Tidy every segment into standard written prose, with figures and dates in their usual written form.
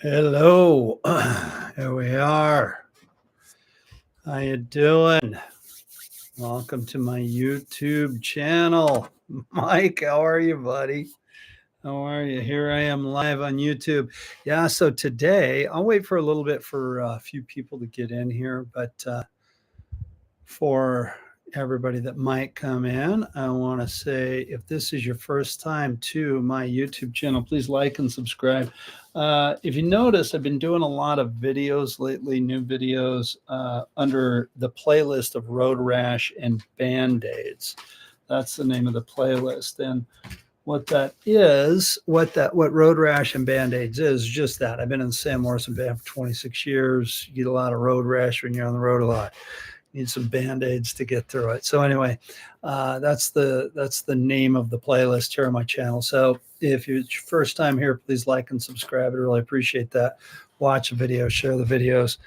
Hello, here we are. How you doing? Welcome to my YouTube channel. Mike, how are you, buddy? How are you? Here I am live on YouTube. Yeah, so today I'll wait for a little bit for a few people to get in here, but for everybody that might come in, I want to say if this is your first time to my YouTube channel, please like and subscribe. If you notice, I've been doing a lot of videos lately, new videos under the playlist of Road Rash and Band-Aids. That's the name of the playlist. And what that is, what Road Rash and Band-Aids is just that. I've been in the Sam Morrison band for 26 years. You get a lot of road rash when you're on the road a lot. Need some Band-Aids to get through it. So anyway, that's the name of the playlist here on my channel. So if it's your first time here, please like and subscribe. I really appreciate that. Watch the video, share the videos.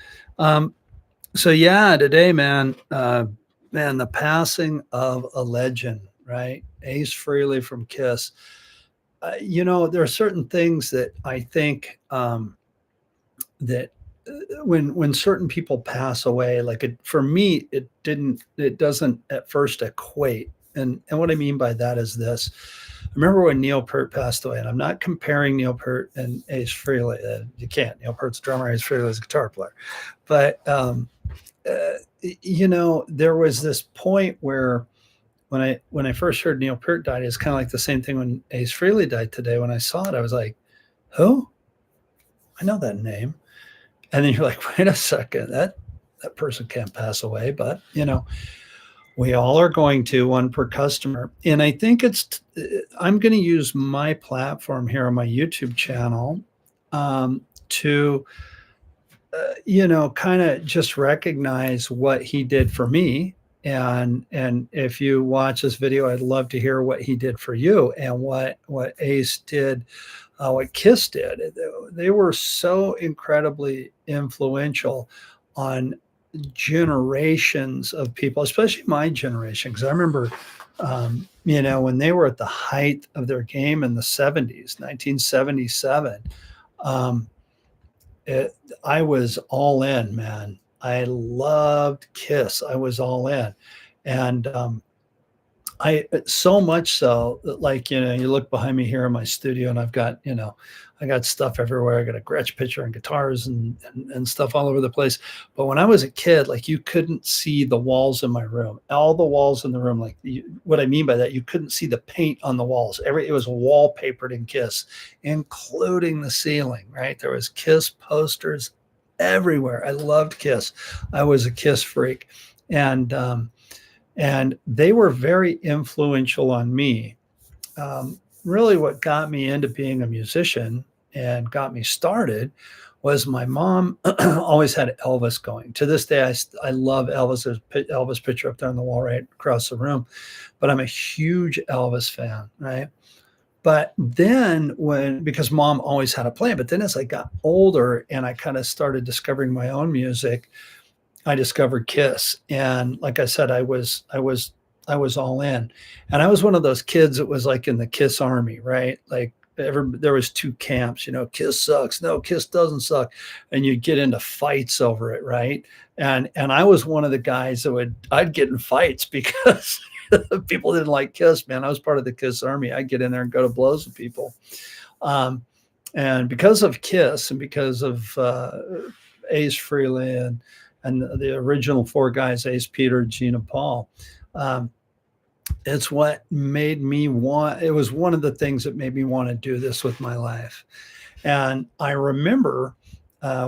So yeah, today, man, the passing of a legend, right? Ace Frehley from Kiss. There are certain things that I think that when certain people pass away, for me, it doesn't at first equate. And what I mean by that is this. I remember when Neil Peart passed away, and I'm not comparing Neil Peart and Ace Frehley. You can't. Neil Peart's a drummer, Ace Frehley's a guitar player. But there was this point where when I first heard Neil Peart died, it's kind of like the same thing when Ace Frehley died today. When I saw it, I was like, who? I know that name. And then you're like, wait a second, that person can't pass away. But, we all are going to, one per customer. And I think I'm going to use my platform here on my YouTube channel to, kind of just recognize what he did for me. And if you watch this video, I'd love to hear what he did for you and what Ace did, what Kiss did. They were so incredibly influential on generations of people, especially my generation. Because I remember, when they were at the height of their game in the 70s, 1977, I was all in, man. I loved Kiss. I was all in. And I so much so that, you look behind me here in my studio and I've got, I got stuff everywhere. I got a Gretsch pitcher and guitars and stuff all over the place. But when I was a kid, you couldn't see the walls in my room, all the walls in the room. What I mean by that, you couldn't see the paint on the walls. It was wallpapered in Kiss, including the ceiling, right? There was Kiss posters everywhere. I loved Kiss. I was a Kiss freak. And they were very influential on me. Really what got me into being a musician and got me started was my mom always had Elvis going. To this day, I love Elvis. There's Elvis picture up there on the wall right across the room. But I'm a huge Elvis fan, right? But then because mom always had a plan, but then as I got older and I kind of started discovering my own music, I discovered Kiss. And like I said, I was all in. And I was one of those kids that was in the Kiss army, right? There was two camps, Kiss sucks. No, Kiss doesn't suck. And you'd get into fights over it, right? And I was one of the guys that I'd get in fights because people didn't like Kiss, man. I was part of the Kiss army. I'd get in there and go to blows with people. And because of Kiss and because of Ace Frehley and the original four guys, Ace, Peter, Gene, and Paul, it's what made me it was one of the things that made me want to do this with my life. And I remember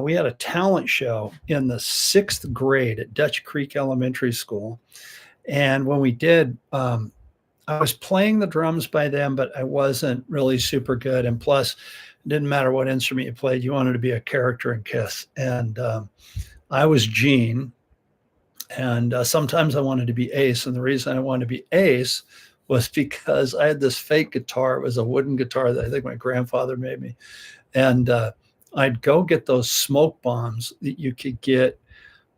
we had a talent show in the 6th grade at Dutch Creek Elementary School. And when we did, I was playing the drums by then, but I wasn't really super good. And plus, it didn't matter what instrument you played, you wanted to be a character in Kiss. And I was Gene, and sometimes I wanted to be Ace. And the reason I wanted to be Ace was because I had this fake guitar. It was a wooden guitar that I think my grandfather made me. And I'd go get those smoke bombs that you could get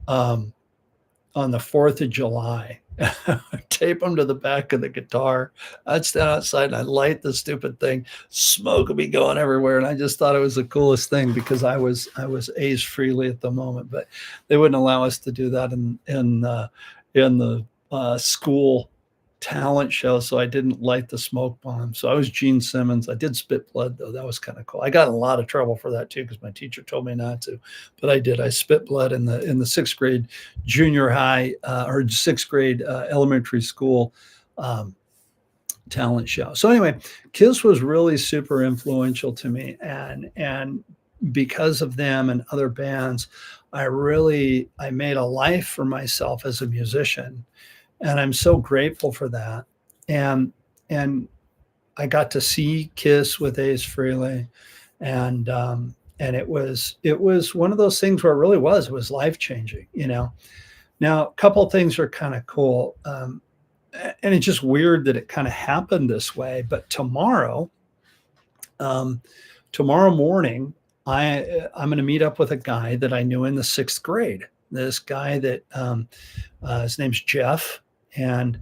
on on the 4th of July. Tape them to the back of the guitar. I'd stand outside and I'd light the stupid thing. Smoke would be going everywhere. And I just thought it was the coolest thing because I was Ace Frehley at the moment, but they wouldn't allow us to do that in the school talent show, so I didn't light the smoke bomb. So I was Gene Simmons. I did spit blood, though. That was kind of cool. I got in a lot of trouble for that too because my teacher told me not to, but I did. I spit blood in the sixth grade junior high or sixth grade elementary school talent show. So anyway, Kiss was really super influential to me, and because of them and other bands, I made a life for myself as a musician. And I'm so grateful for that. And I got to see Kiss with Ace Frehley, and it was one of those things where it was life changing. Now a couple of things are kind of cool, and it's just weird that it kind of happened this way. But tomorrow morning, I'm going to meet up with a guy that I knew in the sixth grade. This guy that his name's Jeff. And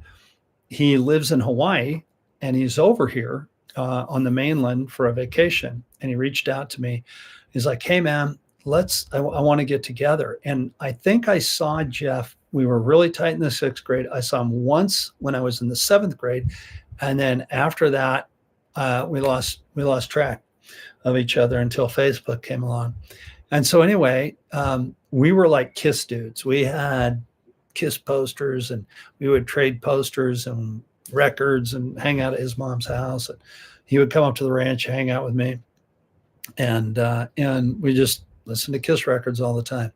he lives in Hawaii, and he's over here on the mainland for a vacation. And he reached out to me. He's like, "Hey, man, I want to get together." And I think I saw Jeff. We were really tight in the sixth grade. I saw him once when I was in the seventh grade, and then after that, we lost track of each other until Facebook came along. And so anyway, we were like Kiss dudes. We had Kiss posters, and we would trade posters and records and hang out at his mom's house. And he would come up to the ranch, hang out with me, and we just listened to Kiss records all the time.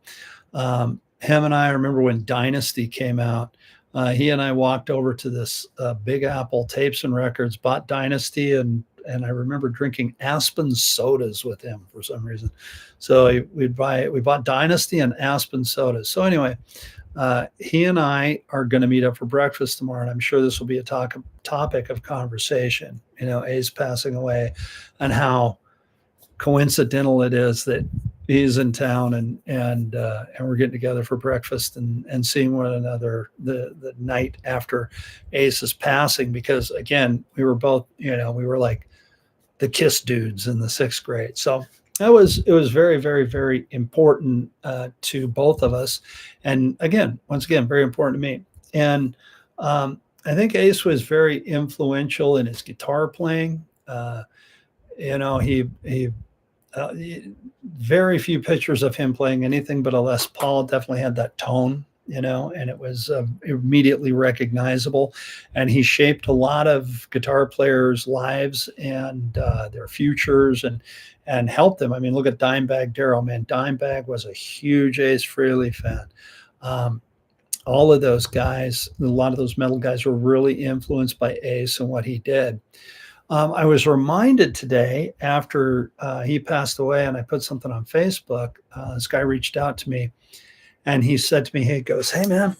Him and I remember when Dynasty came out. He and I walked over to this Big Apple Tapes and Records, bought Dynasty, and I remember drinking Aspen sodas with him for some reason. So we bought Dynasty and Aspen sodas. So anyway, he and I are going to meet up for breakfast tomorrow, and I'm sure this will be a topic of conversation. Ace passing away, and how coincidental it is that he's in town, and we're getting together for breakfast and seeing one another the night after Ace's passing. Because again, we were both, we were like the Kiss dudes in the sixth grade. So it was very, very, very important to both of us. And once again, very important to me. And I think Ace was very influential in his guitar playing. He very few pictures of him playing anything but a Les Paul. Definitely had that tone, and it was immediately recognizable. And he shaped a lot of guitar players' lives and their futures, and helped them. I mean, look at Dimebag Darrell, man. Dimebag was a huge Ace Frehley fan. All of those guys, a lot of those metal guys were really influenced by Ace and what he did. I was reminded today after he passed away, and I put something on Facebook. This guy reached out to me, and he said to me, he goes, "Hey, man,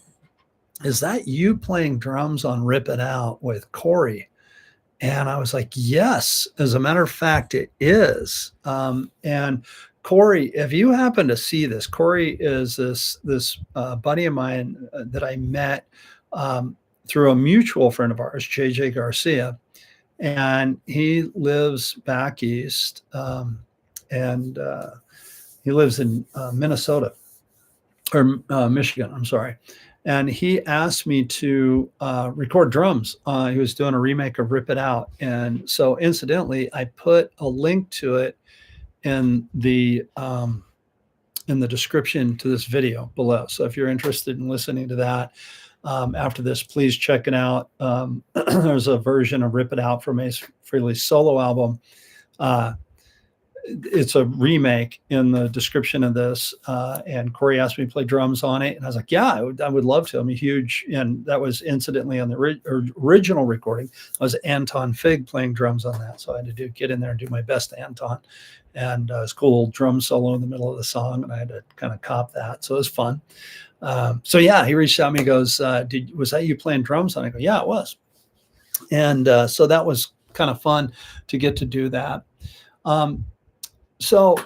is that you playing drums on Rip It Out with Corey?" And I was like, "Yes, as a matter of fact, it is." And Corey, if you happen to see this, Corey is this buddy of mine that I met through a mutual friend of ours, JJ Garcia. And he lives back east, and he lives in Minnesota or Michigan. I'm sorry. And he asked me to record drums. He was doing a remake of Rip It Out. And so incidentally, I put a link to it in the description to this video below. So if you're interested in listening to that, after this, please check it out. There's a version of Rip It Out from Ace Frehley's solo album. It's a remake in the description of this. And Corey asked me to play drums on it. And I was like, yeah, I would love to. I'm a huge, and that was incidentally on the original recording. I was Anton Fig playing drums on that. So I had to get in there and do my best Anton. And it was a cool little drum solo in the middle of the song. And I had to kind of cop that. So it was fun. So yeah, he reached out to me, goes, was that you playing drums? And I go, yeah, it was. And so that was kind of fun to get to do that. So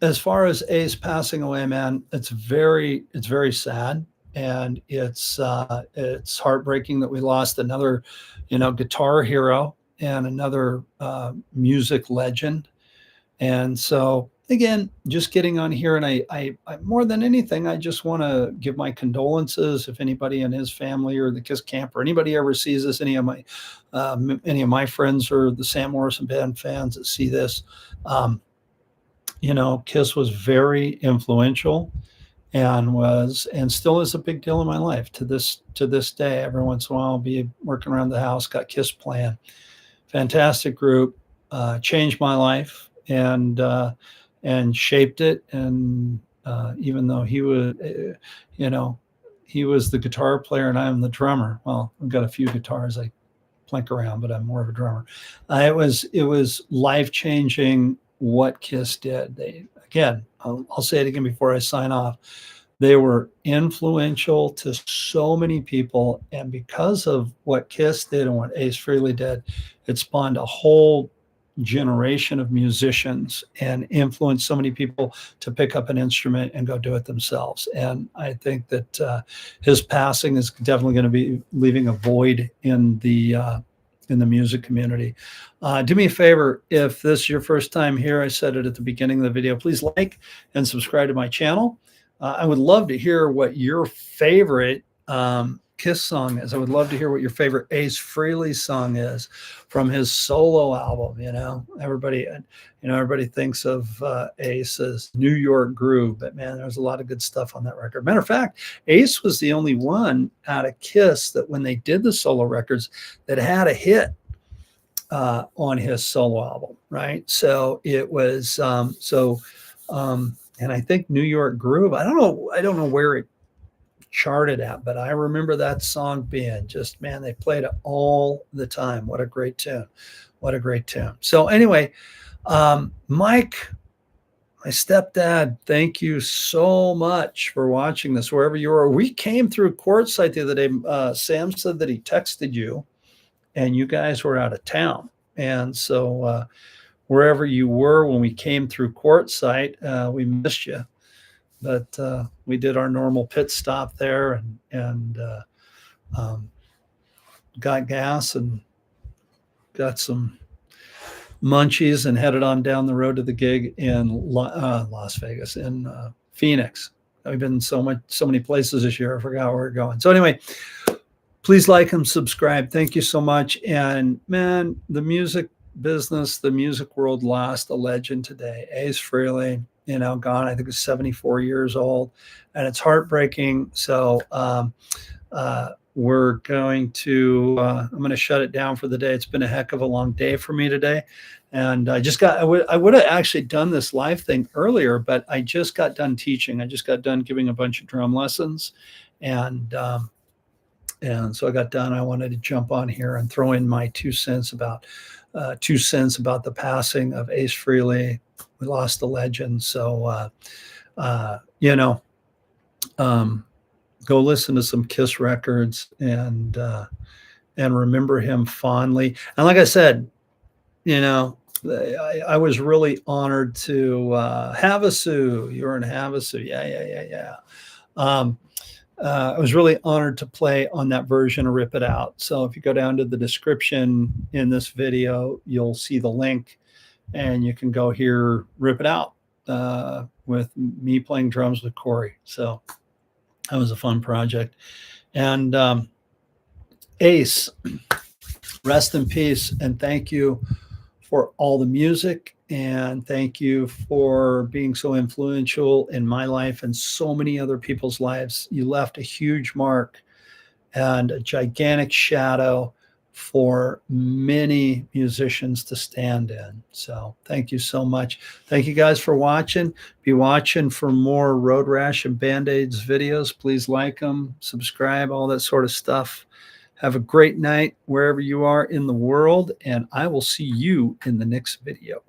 as far as Ace passing away, man, it's very sad. and it's heartbreaking that we lost another, guitar hero and another music legend. And so again, just getting on here, and I more than anything, I just want to give my condolences if anybody in his family or the Kiss camp or anybody ever sees this, any of my friends or the Sam Morrison Band fans that see this. Um, Kiss was very influential and still is a big deal in my life to this day. Every once in a while, I'll be working around the house, got Kiss playing. Fantastic group, changed my life and shaped it. And even though he was the guitar player and I'm the drummer. Well, I've got a few guitars I plink around, but I'm more of a drummer. It was life changing what Kiss did. I'll say it again before I sign off. They were influential to so many people, and because of what Kiss did and what Ace Frehley did, it spawned a whole generation of musicians and influenced so many people to pick up an instrument and go do it themselves. And I think that his passing is definitely going to be leaving a void in the music community. Do me a favor, if this is your first time here, I said it at the beginning of the video, please like and subscribe to my channel. I would love to hear what your favorite Kiss song is. I would love to hear what your favorite Ace Frehley song is from his solo album. Everybody thinks of Ace as New York Groove, but man, there's a lot of good stuff on that record. Matter of fact, Ace was the only one out of Kiss that when they did the solo records that had a hit on his solo album, right? So it was and I think New York Groove, I don't know where it charted at, but I remember that song being just, man, they played it all the time. What a great tune. What a great tune. So anyway, Mike, my stepdad, thank you so much for watching this wherever you are. We came through Quartzsite the other day. Sam said that he texted you and you guys were out of town. And so wherever you were when we came through Quartzsite, we missed you. But we did our normal pit stop there and got gas and got some munchies and headed on down the road to the gig in Las Vegas, in Phoenix. I've been so many places this year. I forgot where we're going. So anyway, please like and subscribe. Thank you so much. And man, the music business, the music world lost a legend today. Ace Frehley, gone. I think he's 74 years old, and it's heartbreaking. So we're going to I'm going to shut it down for the day. It's been a heck of a long day for me today, and I would have actually done this live thing earlier, but I just got done teaching. I just got done giving a bunch of drum lessons, and so I got done. I wanted to jump on here and throw in my 2 cents about the passing of Ace Frehley. We lost the legend. So, go listen to some Kiss records and remember him fondly. And like I said, I was really honored to Havasu. You were in Havasu. Yeah. I was really honored to play on that version of Rip It Out. So if you go down to the description in this video, you'll see the link and you can go hear Rip It Out with me playing drums with Corey. So that was a fun project. And Ace, rest in peace. And thank you for all the music. And thank you for being so influential in my life and so many other people's lives. You left a huge mark and a gigantic shadow for many musicians to stand in. So thank you so much. Thank you guys for watching. Be watching for more Road Rash and Band-Aids videos. Please like them, subscribe, all that sort of stuff. Have a great night wherever you are in the world, and I will see you in the next video.